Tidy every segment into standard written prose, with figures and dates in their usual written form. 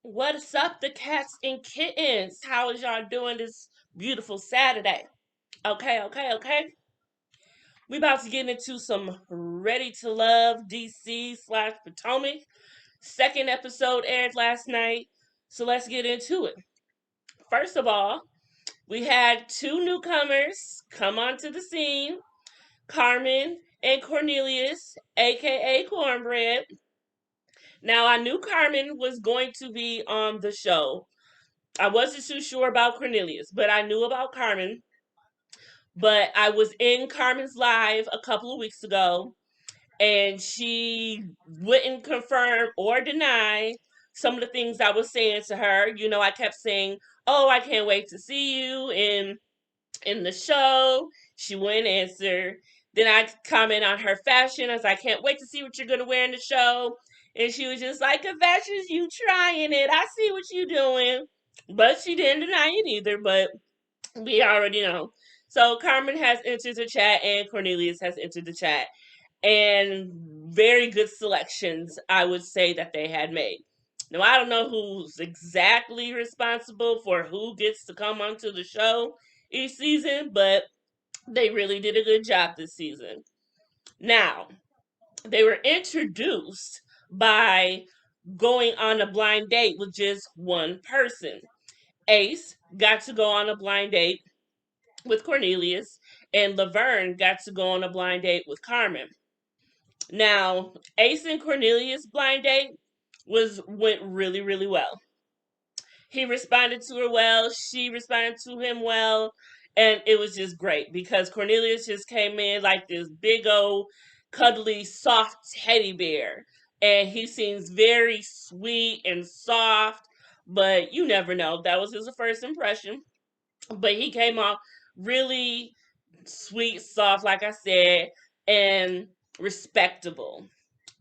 What's up, the cats and kittens? How is y'all doing this beautiful Saturday? Okay. We about to get into some Ready to Love DC slash Potomac. Second episode aired last night, so let's get into it. First of all, we had two newcomers come onto the scene, Carmen and Cornelius, aka Cornbread. Now, I knew Carmen was going to be on the show. I wasn't too sure about Cornelius, but I knew about Carmen. But I was in Carmen's live a couple of weeks ago, and she wouldn't confirm or deny some of the things I was saying to her. You know, I kept saying, "Oh, I can't wait to see you in the show." She wouldn't answer. Then I comment on her fashion. I was like, "I can't wait to see what you're gonna wear in the show." And she was just like, "Confessions, you trying it. I see what you doing." But she didn't deny it either. But we already know. So Carmen has entered the chat and Cornelius has entered the chat. And very good selections, I would say, that they had made. Now, I don't know who's exactly responsible for who gets to come onto the show each season, but they really did a good job this season. Now, they were introduced by going on a blind date with just one person. Ace got to go on a blind date with Cornelius, and Laverne got to go on a blind date with Carmen. Now, Ace and Cornelius' blind date went really, really well. He responded to her well, she responded to him well, and it was just great because Cornelius just came in like this big old cuddly soft teddy bear, and he seems very sweet and soft, but you never know. That was his first impression. But he came off really sweet, soft, like I said, and respectable.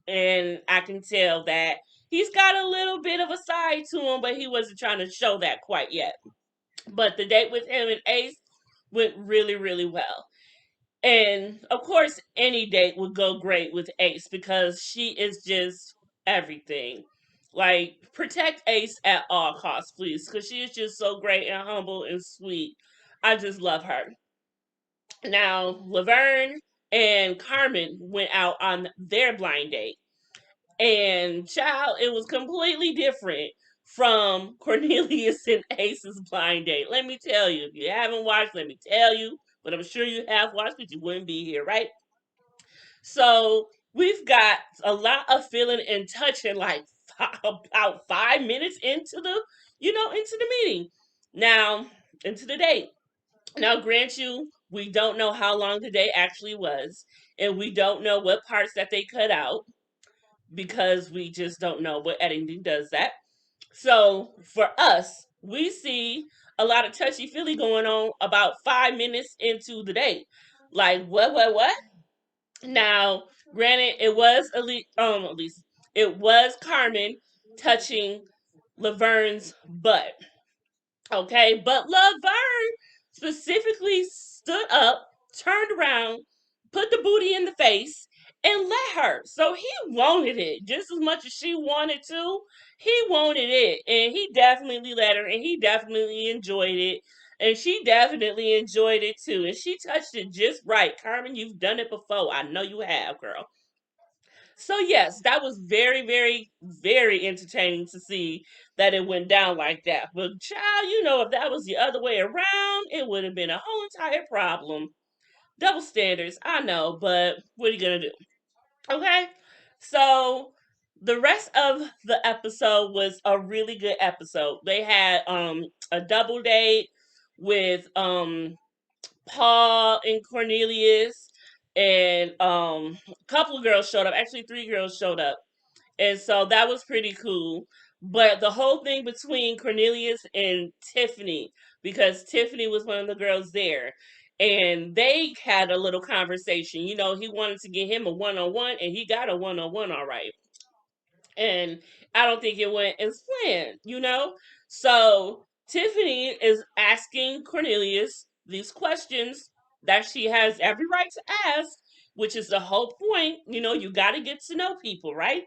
And I can tell that he's got a little bit of a side to him, but he wasn't trying to show that quite yet. But the date with him and Ace went really, really well. And of course, any date would go great with Ace because she is just everything. Like, protect Ace at all costs, please, because she is just so great and humble and sweet. I just love her. Now, Laverne and Carmen went out on their blind date. And child, it was completely different from Cornelius and Ace's blind date. Let me tell you, if you haven't watched, let me tell you. But I'm sure you have watched, but you wouldn't be here, right? So we've got a lot of feeling and touching, like about 5 minutes into the meeting. Now, into the date. Now, grant you, we don't know how long the date actually was, and we don't know what parts that they cut out because we just don't know what editing does that. So for us, we see a lot of touchy feely going on about 5 minutes into the date. Like what? Now, granted, it was at least it was Carmen touching Laverne's butt. Okay, but Laverne specifically stood up, turned around, put the booty in the face, and let her. So he wanted it just as much as she wanted to. He wanted it, and he definitely let her, and he definitely enjoyed it. And she definitely enjoyed it too. And she touched it just right. Carmen, you've done it before. I know you have, girl. So yes, that was very, very, very entertaining to see that it went down like that. But child, if that was the other way around, it would have been a whole entire problem. Double standards, I know, but what are you gonna do? Okay. So the rest of the episode was a really good episode. They had a double date with Paul and Cornelius, and a couple of girls showed up. Actually, three girls showed up, and so that was pretty cool. But the whole thing between Cornelius and Tiffany, because Tiffany was one of the girls there, and they had a little conversation. He wanted to get him a one on one, and he got a one on one, all right. And I don't think it went as planned. So Tiffany is asking Cornelius these questions that she has every right to ask which is the whole point. You got to get to know people, right?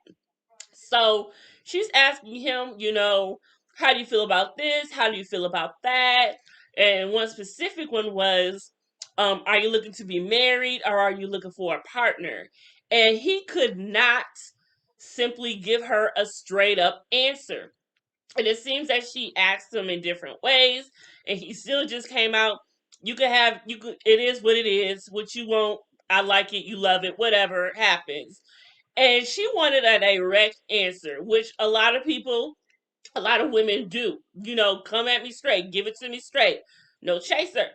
So she's asking him, how do you feel about this? How do you feel about that? And one specific one was, are you looking to be married or are you looking for a partner? And he could not simply give her a straight up answer. And it seems that she asked him in different ways, and he still just came out. It is what it is. What you want, I like it, you love it, whatever happens. And she wanted a direct answer, which a lot of women do. Come at me straight, give it to me straight. No chaser.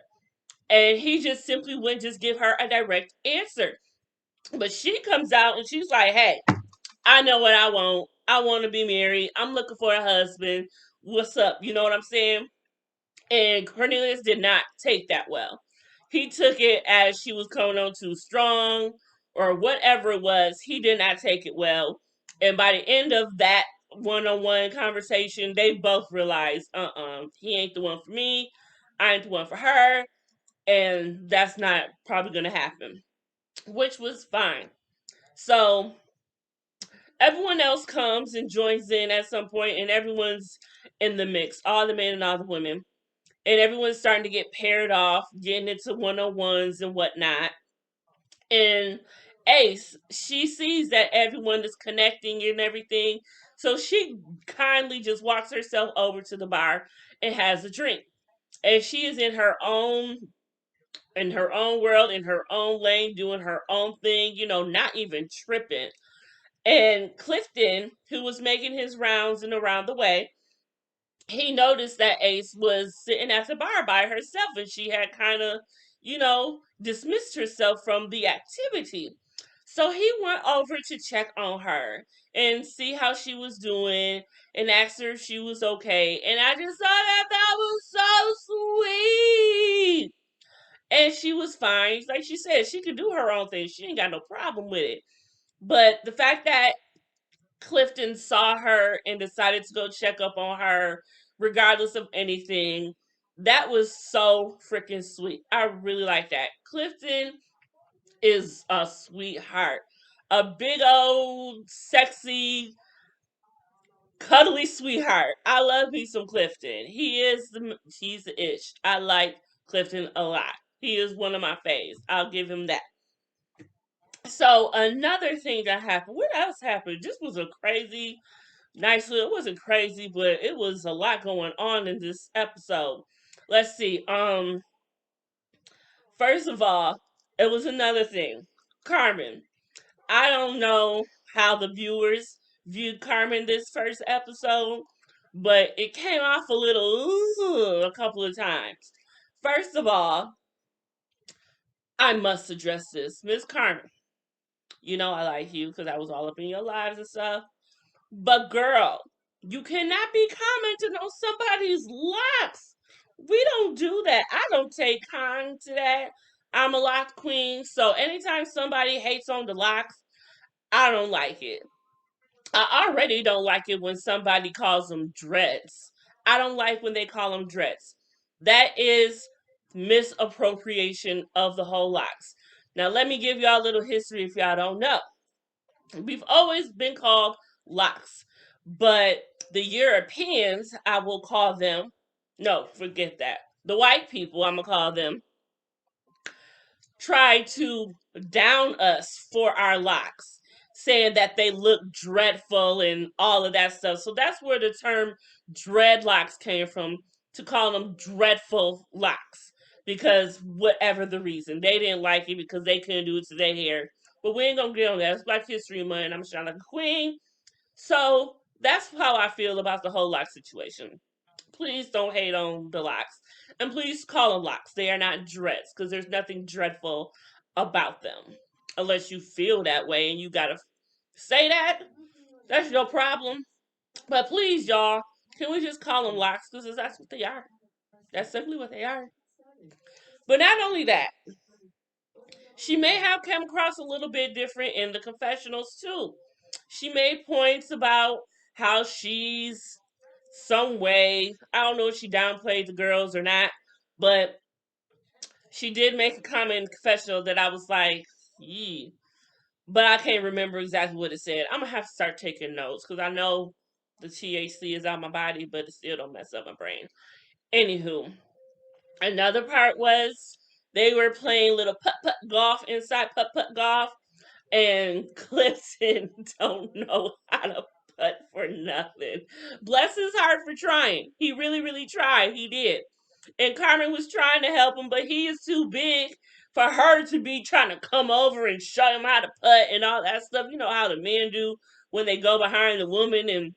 And he just simply wouldn't just give her a direct answer. But she comes out and she's like, hey, I know what I want. I want to be married. I'm looking for a husband. What's up? You know what I'm saying? And Cornelius did not take that well. He took it as she was coming on too strong or whatever it was. He did not take it well. And by the end of that one-on-one conversation, they both realized, he ain't the one for me. I ain't the one for her. And that's not probably going to happen, which was fine. So everyone else comes and joins in at some point, and everyone's in the mix, all the men and all the women, and everyone's starting to get paired off, getting into one-on-ones and whatnot. And Ace, she sees that everyone is connecting and everything, so she kindly just walks herself over to the bar and has a drink. And she is in her own world, in her own lane, doing her own thing, not even tripping. And Clifton, who was making his rounds and around the way, he noticed that Ace was sitting at the bar by herself and she had kind of, dismissed herself from the activity. So he went over to check on her and see how she was doing and asked her if she was okay. And I just thought that was so sweet. And she was fine. Like she said, she could do her own thing. She ain't got no problem with it. But the fact that Clifton saw her and decided to go check up on her regardless of anything. That was so freaking sweet. I really like that. Clifton is a sweetheart. A big old sexy cuddly sweetheart. I love me some Clifton. He's the ish. I like Clifton a lot. He is one of my faves. I'll give him that. So another thing that happened. What else happened? This was a crazy nice little, it wasn't crazy, but it was a lot going on in this episode. Let's see. First of all, it was another thing. Carmen. I don't know how the viewers viewed Carmen this first episode, but it came off a little a couple of times. First of all, I must address this. Miss Carmen, I like you because I was all up in your lives and stuff. But girl, you cannot be commenting on somebody's locks. We don't do that. I don't take kind to that. I'm a lock queen, so anytime somebody hates on the locks, I don't like it. I already don't like it when somebody calls them dreads. I don't like when they call them dreads. That is misappropriation of the whole locks. Now, let me give y'all a little history if y'all don't know. We've always been called locks, but the Europeans, I will call them, no, forget that. The white people, I'm going to call them, try to down us for our locks, saying that they look dreadful and all of that stuff. So that's where the term dreadlocks came from, to call them dreadful locks. Because whatever the reason, they didn't like it because they couldn't do it to their hair. But we ain't gonna get on that. It's Black History Month, and I'm shining like a queen. So that's how I feel about the whole lock situation. Please don't hate on the locks. And please call them locks. They are not dreads because there's nothing dreadful about them. Unless you feel that way and you gotta say that. That's your problem. But please, y'all, can we just call them locks? Because that's what they are. That's simply what they are. But not only that, she may have come across a little bit different in the confessionals too. She made points about how she's some way, I don't know if she downplayed the girls or not, but she did make a comment in the confessional that I was like, Yee. But I can't remember exactly what it said. I'm gonna have to start taking notes because I know the THC is out my body, but it still don't mess up my brain. Anywho, another part was they were playing little putt putt golf inside putt putt golf, and Clifton don't know how to putt for nothing. Bless his heart for trying. He really, really tried. He did. And Carmen was trying to help him, but he is too big for her to be trying to come over and show him how to putt and all that stuff. You know how the men do when they go behind the woman and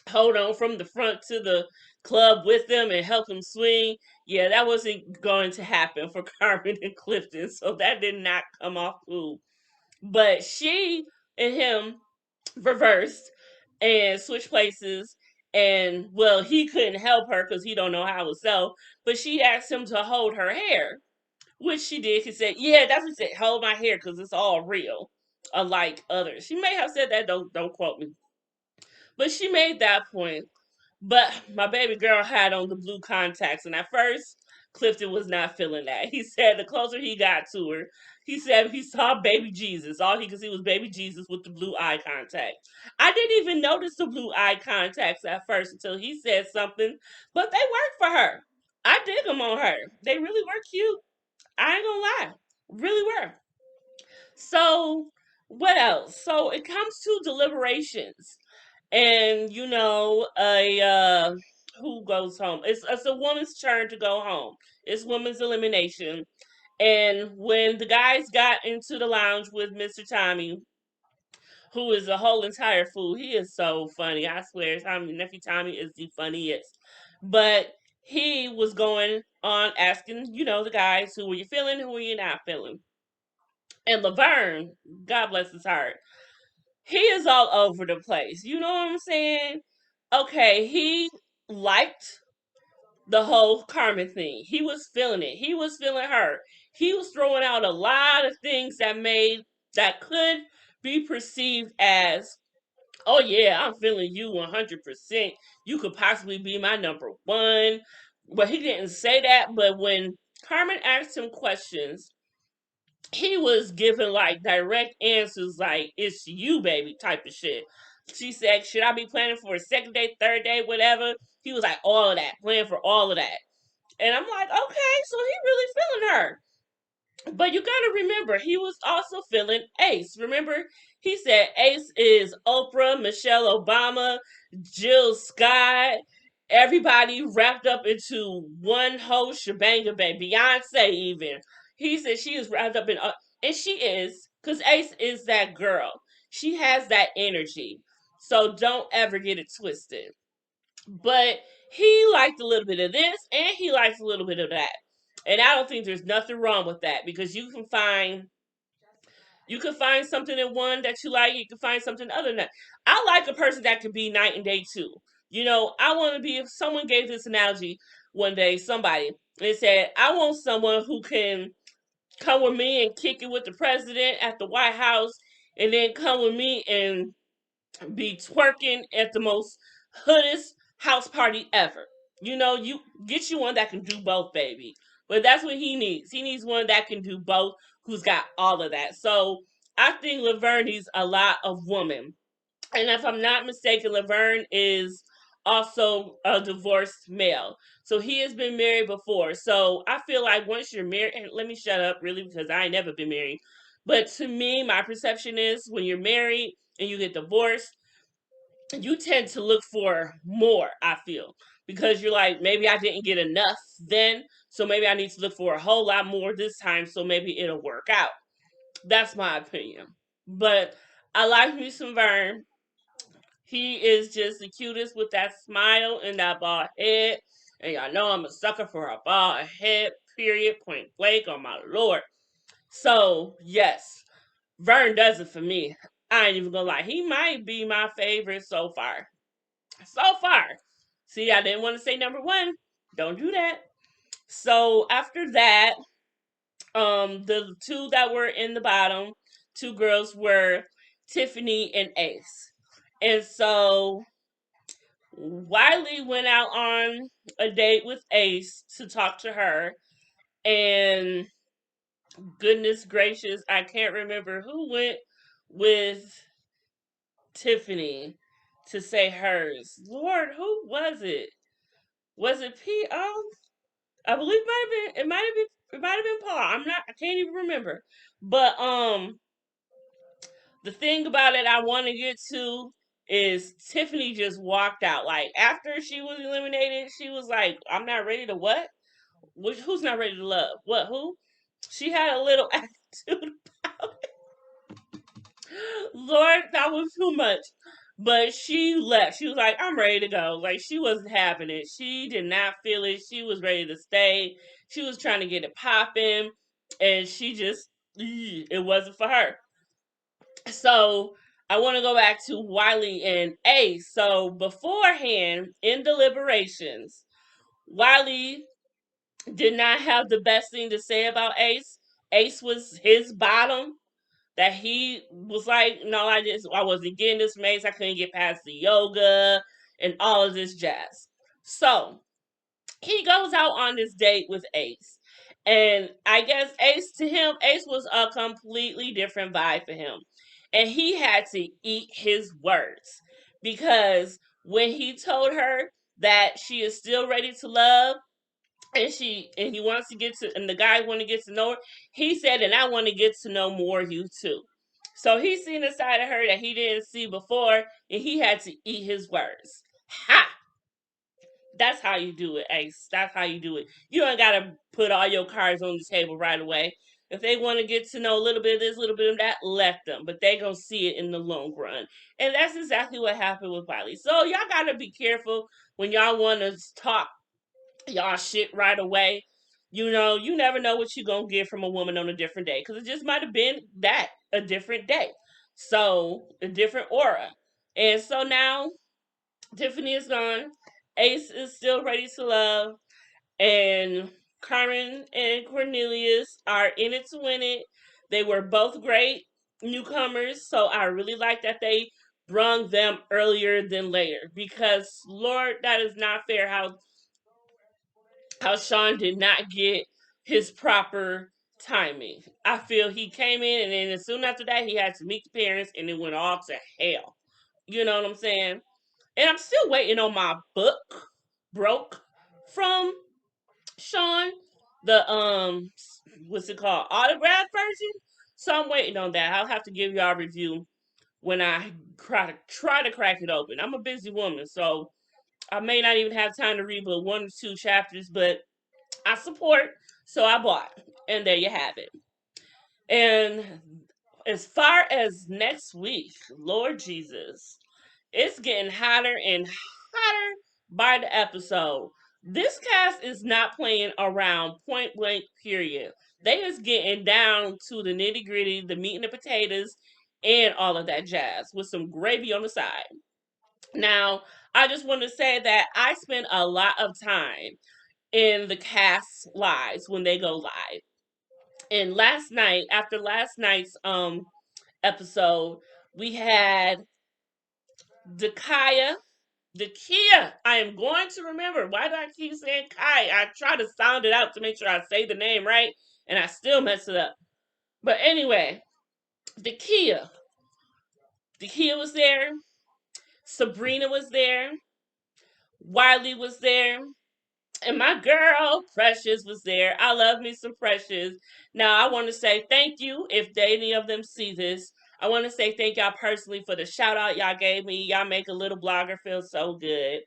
hold on from the front to the club with them and help them swing. Yeah, that wasn't going to happen for Carmen and Clifton, so that did not come off cool. But she and him reversed and switched places. And well, he couldn't help her because he don't know how himself. But she asked him to hold her hair, which she did. He said, "Yeah, that's what he said. Hold my hair because it's all real, unlike others." She may have said that. Don't quote me. But she made that point. But my baby girl had on the blue contacts, and at first, Clifton was not feeling that. He said the closer he got to her, he said he saw baby Jesus. All he could see was baby Jesus with the blue eye contact. I didn't even notice the blue eye contacts at first until he said something, but they worked for her. I dig them on her. They really were cute. I ain't gonna lie. Really were. So, what else? So, it comes to deliberations and who goes home, it's a woman's turn to go home. It's women's elimination. And when the guys got into the lounge with Mr. Tommy, who is a whole entire fool, he is so funny, I swear. Tommy, nephew Tommy is the funniest. But he was going on asking, the guys, who were you feeling, who were you not feeling. And Laverne, God bless his heart, he is all over the place. You know what I'm saying? Okay, he liked the whole Carmen thing. He was feeling it. He was feeling her. He was throwing out a lot of things that could be perceived as, oh yeah, I'm feeling you 100%. You could possibly be my number one. But he didn't say that. But when Carmen asked him questions, he was giving like direct answers, like it's you baby type of shit. She said, should I be planning for a second date, third date, whatever? He was like, all of that, plan for all of that. And I'm like, okay, so he really feeling her. But you gotta remember, he was also feeling Ace. Remember, he said Ace is Oprah, Michelle Obama, Jill Scott, everybody wrapped up into one whole shebang, baby. Beyonce even. He said she is wrapped up in, and she is, because Ace is that girl. She has that energy. So don't ever get it twisted. But he liked a little bit of this and he likes a little bit of that. And I don't think there's nothing wrong with that because you can find something in one that you like, you can find something other than that. I like a person that could be night and day too. I want to be, if someone gave this analogy one day, somebody, they said, I want someone who can come with me and kick it with the president at the White House and then come with me and be twerking at the most hoodest house party ever. You get you one that can do both, baby. But that's what he needs. He needs one that can do both, who's got all of that. So I think Laverne needs a lot of woman. And if I'm not mistaken, Laverne is also a divorced male. So he has been married before. So I feel like once you're married, and let me shut up really because I ain't never been married. But to me, my perception is when you're married and you get divorced, you tend to look for more, I feel, because you're like, maybe I didn't get enough then, so maybe I need to look for a whole lot more this time, so maybe it'll work out. That's my opinion. But I like me some Vern. He is just the cutest with that smile and that bald head. And y'all know I'm a sucker for a bald head, period, point blank, on my lord. So, yes, Vern does it for me. I ain't even gonna lie. He might be my favorite so far. So far. See, I didn't want to say number one. Don't do that. So after that, the two that were in the bottom, two girls were Tiffany and Ace. And so Wiley went out on a date with Ace to talk to her, and Goodness gracious, I can't remember who went with Tiffany to say hers. Lord, who was it? Was it P.O.? I believe it might have been. It might have been. It might have been Paul. I'm not. I can't even remember. But the thing about it, I want to get to is Tiffany just walked out. Like after she was eliminated, she was like, "I'm not ready to what? Who's not ready to love? What? Who?" She had a little attitude about it. Lord, that was too much. But she left. She was like, I'm ready to go. Like, she wasn't having it. She did not feel it. She was ready to stay. She was trying to get it popping. And she just, it wasn't for her. So, I want to go back to Wiley and Ace. So, beforehand, in deliberations, Wiley did not have the best thing to say about Ace. Ace was his bottom, that he was like, no, I wasn't getting this from Ace. I couldn't get past the yoga and all of this jazz. So he goes out on this date with Ace. And I guess Ace to him, Ace was a completely different vibe for him. And he had to eat his words. Because when he told her that she is still ready to love, and he wants to get to, and the guy want to get to know her, he said, and I want to get to know more of you too. So he's seen a side of her that he didn't see before, and he had to eat his words. Ha! That's how you do it, Ace. That's how you do it. You don't gotta put all your cards on the table right away. If they want to get to know a little bit of this, a little bit of that, let them. But they gonna see it in the long run. And that's exactly what happened with Wiley. So y'all gotta be careful when y'all want to talk y'all shit right away. You know, you never know what you're gonna get from a woman on a different day, because it just might have been that a different day, so a different aura. And so now Tiffany is gone. Ace is still ready to love, and Carmen and Cornelius are in it to win it. They were both great newcomers, so I really like that they brung them earlier than later, because Lord, that is not fair how Sean did not get his proper timing. I feel he came in, and then as soon after that he had to meet the parents, and it went all to hell. You know what I'm saying? And I'm still waiting on my book broke from Sean. The what's it called? Autograph version. So I'm waiting on that. I'll have to give y'all a review when I try to crack it open. I'm a busy woman, so I may not even have time to read but 1 or 2 chapters, but I support, so I bought. And there you have it. And as far as next week, Lord Jesus, it's getting hotter and hotter by the episode. This cast is not playing around, point blank, period. They is getting down to the nitty gritty, the meat and the potatoes, and all of that jazz with some gravy on the side. Now, I just want to say that I spend a lot of time in the cast lives when they go live. And last night, after last night's episode, we had Dakaya. Dakia. I am going to remember. Why do I keep saying Kai? I try to sound it out to make sure I say the name right, and I still mess it up. But anyway, Dakia. Dakia was there. Sabrina was there. Wiley was there. And my girl Precious was there. I love me some Precious. Now I want to say thank you if any of them see this. I want to say thank y'all personally for the shout out y'all gave me. Y'all make a little blogger feel so good.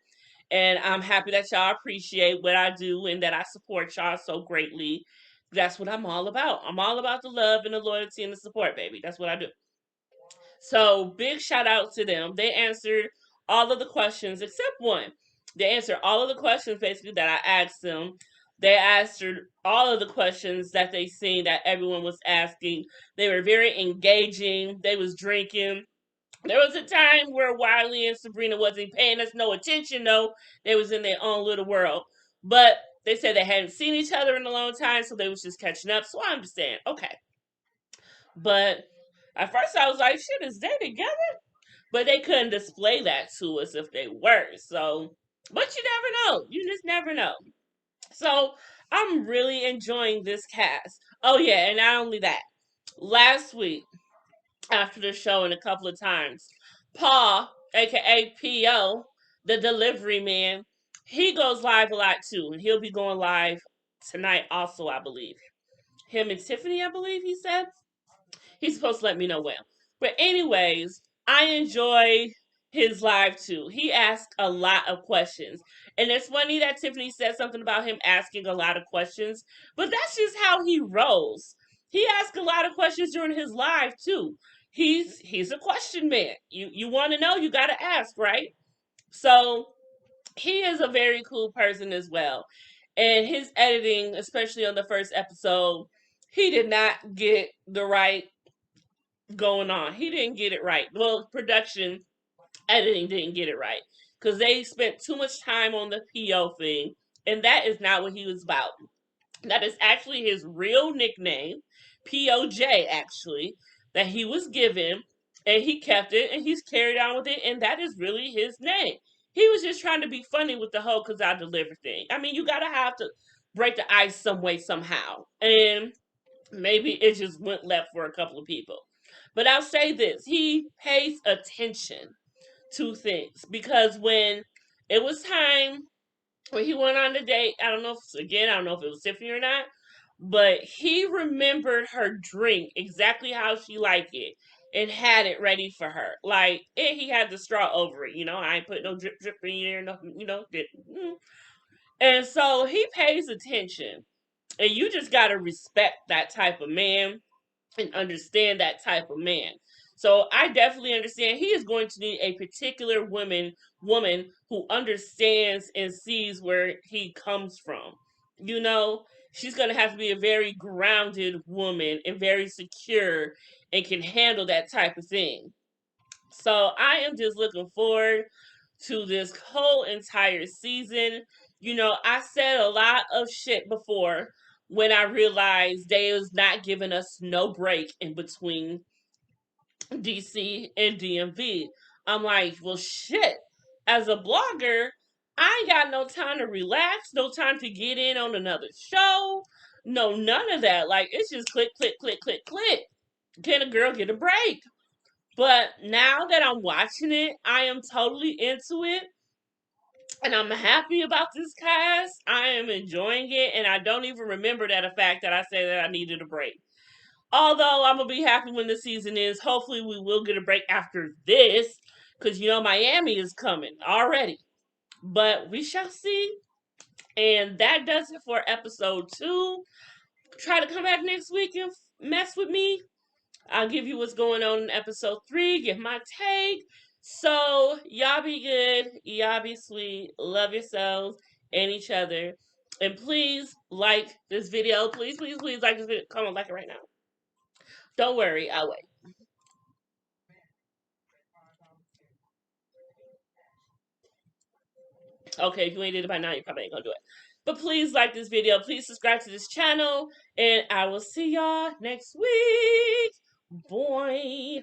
And I'm happy that y'all appreciate what I do and that I support y'all so greatly. That's what I'm all about. I'm all about the love and the loyalty and the support, baby. That's what I do. So big shout out to them. They answered all of the questions except one. They answered all of the questions basically that I asked them. They answered all of the questions that they seen that everyone was asking. They were very engaging. They was drinking. There was a time where Wiley and Sabrina wasn't paying us no attention though. They was in their own little world. But they said they hadn't seen each other in a long time, so they was just catching up. So I understand. Okay. But at first I was like, shit, is they together? But they couldn't display that to us if they were. So, but you never know. You just never know. So I'm really enjoying this cast. Oh yeah, and not only that, last week after the show and a couple of times, Paul, aka PO, the delivery man, he goes live a lot too, and he'll be going live tonight also, I believe. Him and Tiffany, I believe he said. He's supposed to let me know when. But anyways, I enjoy his live too. He asks a lot of questions. And it's funny that Tiffany said something about him asking a lot of questions, but that's just how he rolls. He asks a lot of questions during his live too. He's a question man. You want to know, you got to ask, right? So, he is a very cool person as well. And his editing, especially on the first episode, he did not get the right going on. He didn't get it right. Well, production editing didn't get it right because they spent too much time on the PO thing, and that is not what he was about. That is actually his real nickname, POJ, actually, that he was given, and he kept it, and he's carried on with it, and that is really his name. He was just trying to be funny with the whole "cause I deliver" thing. I mean, you gotta have to break the ice some way, somehow. And maybe it just went left for a couple of people. But I'll say this, he pays attention to things because when it was time when he went on the date, I don't know if again, I don't know if it was Tiffany or not, but he remembered her drink exactly how she liked it and had it ready for her. Like, and he had the straw over it, I ain't put no drip drip in there, nothing, and so he pays attention. And you just gotta respect that type of man and understand that type of man. So I definitely understand he is going to need a particular woman who understands and sees where he comes from. You know, she's going to have to be a very grounded woman and very secure and can handle that type of thing. So I am just looking forward to this whole entire season. I said a lot of shit before when I realized they was not giving us no break in between DC and DMV. I'm like, well, shit. As a blogger, I ain't got no time to relax, no time to get in on another show. No, none of that. Like, it's just click, click, click, click, click. Can a girl get a break? But now that I'm watching it, I am totally into it. And I'm happy about this cast. I am enjoying it. And I don't even remember that a fact that I said that I needed a break. Although I'm going to be happy when the season is. Hopefully, we will get a break after this. Because, Miami is coming already. But we shall see. And that does it for episode 2. Try to come back next week and mess with me. I'll give you what's going on in episode 3, give my take. So, y'all be good, y'all be sweet, love yourselves and each other. And please like this video. Please, please, please like this video. Come on, like it right now. Don't worry, I'll wait. Okay, if you ain't did it by now, you probably ain't gonna do it. But please like this video. Please subscribe to this channel. And I will see y'all next week. Boy.